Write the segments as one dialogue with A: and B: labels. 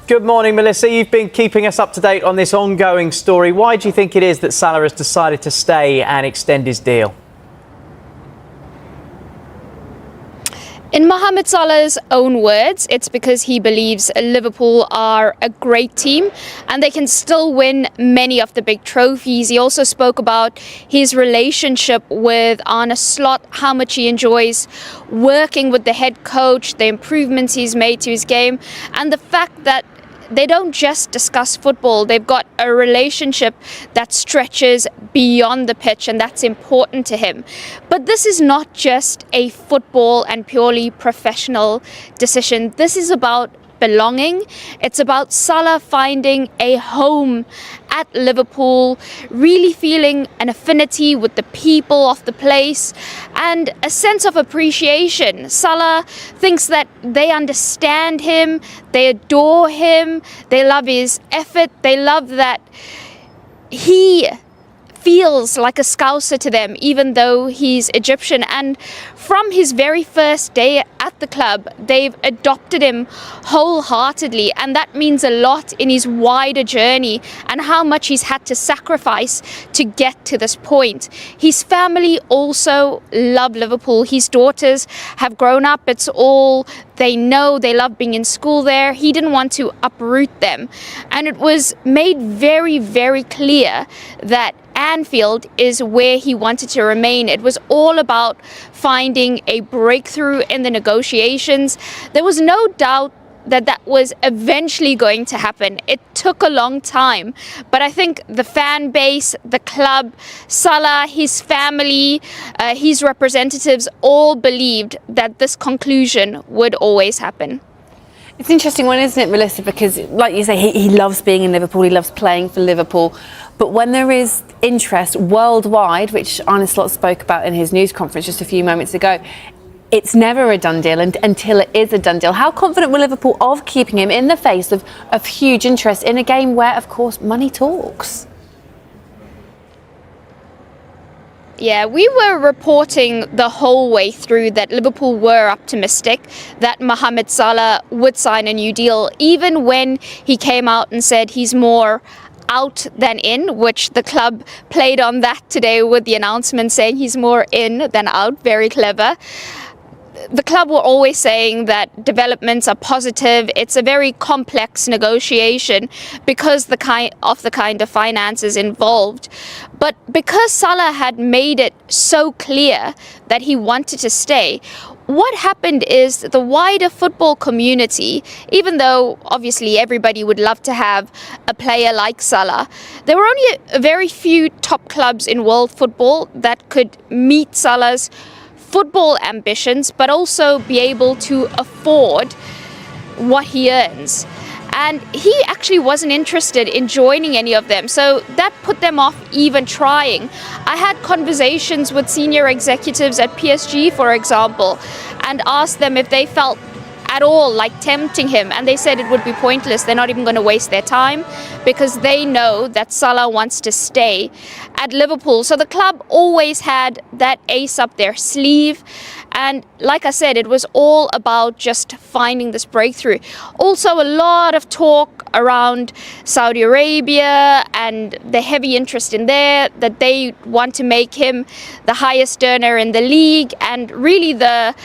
A: Good morning, Melissa. You've been keeping us up to date on this ongoing story. Why do you think it is that Salah has decided to stay and extend his deal?
B: In Mohamed Salah's own words, it's because he believes Liverpool are a great team and they can still win many of the big trophies. He also spoke about his relationship with Arne Slot, how much he enjoys working with the head coach, the improvements he's made to his game, and the fact that they don't just discuss football. They've got a relationship that stretches beyond the pitch, and that's important to him. But this is not just a football and purely professional decision. This is about belonging. It's about Salah finding a home at Liverpool, really feeling an affinity with the people of the place and a sense of appreciation. Salah thinks that they understand him, they adore him, they love his effort, they love that he feels like a Scouser to them, even though he's Egyptian. And from his very first day at the club, they've adopted him wholeheartedly, and that means a lot in his wider journey and how much he's had to sacrifice to get to this point. His family also love Liverpool. His daughters have grown up. It's all they know. They love being in school there. He didn't want to uproot them. And it was made very, very clear that Anfield is where he wanted to remain. It was all about finding a breakthrough in the negotiations. There was no doubt that that was eventually going to happen. It took a long time, but I think the fan base, the club, Salah, his family, his representatives all believed that this conclusion would always happen.
C: It's an interesting one, isn't it, Melissa? Because, like you say, he loves being in Liverpool, he loves playing for Liverpool. But when there is interest worldwide, which Arne Slot spoke about in his news conference just a few moments ago, it's never a done deal until it is a done deal. How confident were Liverpool of keeping him in the face of huge interest in a game where, of course, money talks?
B: Yeah, we were reporting the whole way through that Liverpool were optimistic that Mohamed Salah would sign a new deal, even when he came out and said he's more out than in, which the club played on that today with the announcement saying he's more in than out. Very clever. The club were always saying that developments are positive. It's a very complex negotiation because the kind of finances involved. But because Salah had made it so clear that he wanted to stay, what happened is the wider football community, even though obviously everybody would love to have a player like Salah, there were only a very few top clubs in world football that could meet Salah's football ambitions, but also be able to afford what he earns. And he actually wasn't interested in joining any of them, so that put them off even trying. I had conversations with senior executives at PSG, for example, and asked them if they felt at all like tempting him, and they said it would be pointless. They're not even going to waste their time because they know that Salah wants to stay at Liverpool. So the club always had that ace up their sleeve, and like I said, it was all about just finding this breakthrough. Also, a lot of talk around Saudi Arabia and the heavy interest in there, that they want to make him the highest earner in the league and really the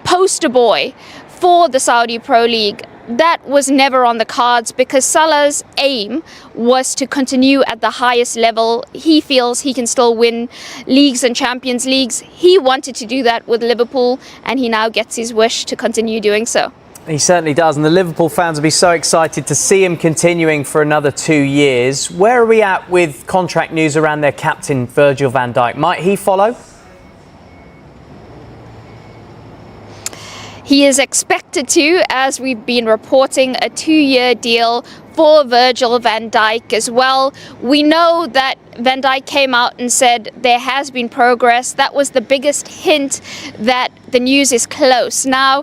B: poster boy for the Saudi Pro League. That was never on the cards because Salah's aim was to continue at the highest level. He feels he can still win leagues and Champions Leagues. He wanted to do that with Liverpool, and he now gets his wish to continue doing so.
A: He certainly does, and the Liverpool fans will be so excited to see him continuing for another 2 years. Where are we at with contract news around their captain, Virgil van Dijk? Might he follow?
B: He is expected to, as we've been reporting, a 2-year deal for Virgil van Dijk as well. We know that Van Dijk came out and said there has been progress. That was the biggest hint that the news is close. Now,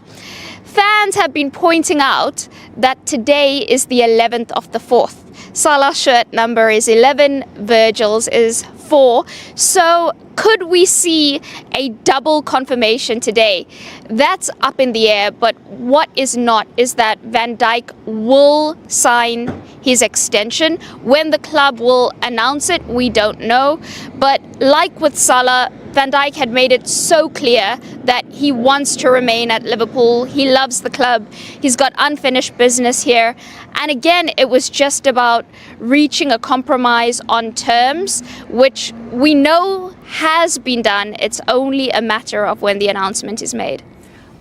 B: fans have been pointing out that today is the 11th of the 4th. Salah's shirt number is 11, Virgil's is before. So could we see a double confirmation today? That's up in the air, but what is not is that Van Dijk will sign his extension. When the club will announce it, we don't know. But like with Salah, Van Dijk had made it so clear that he wants to remain at Liverpool. He loves the club. He's got unfinished business here. And again, it was just about reaching a compromise on terms, which we know has been done. It's only a matter of when the announcement is made.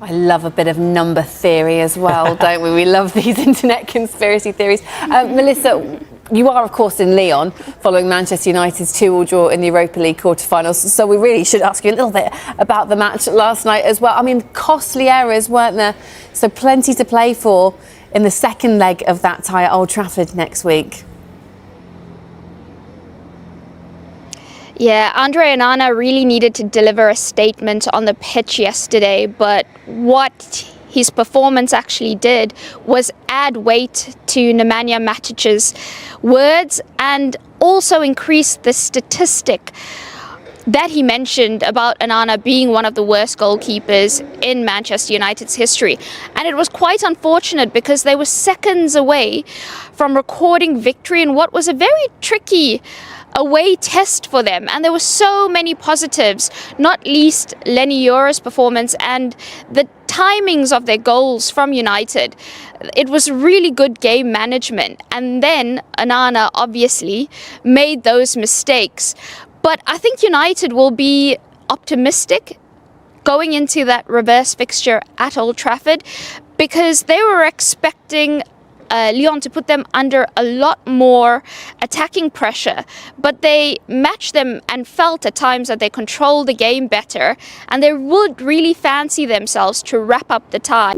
C: I love a bit of number theory as well, don't we? We love these internet conspiracy theories. Melissa, you are, of course, in Lyon following Manchester United's 2-2 draw in the Europa League quarter-finals. So we really should ask you a little bit about the match last night as well. I mean, costly errors, weren't there? So plenty to play for in the second leg of that tie at Old Trafford next week.
B: Yeah, Andre Onana really needed to deliver a statement on the pitch yesterday, but what his performance actually did was add weight to Nemanja Matic's words and also increase the statistic that he mentioned about Onana being one of the worst goalkeepers in Manchester United's history. And it was quite unfortunate because they were seconds away from recording victory in what was a very tricky away test for them, and there were so many positives, not least Lenny Yora's performance and the timings of their goals from United. It was really good game management, and then Onana obviously made those mistakes. But I think United will be optimistic going into that reverse fixture at Old Trafford because they were expecting Lyon to put them under a lot more attacking pressure, but they matched them and felt at times that they controlled the game better, and they would really fancy themselves to wrap up the tie.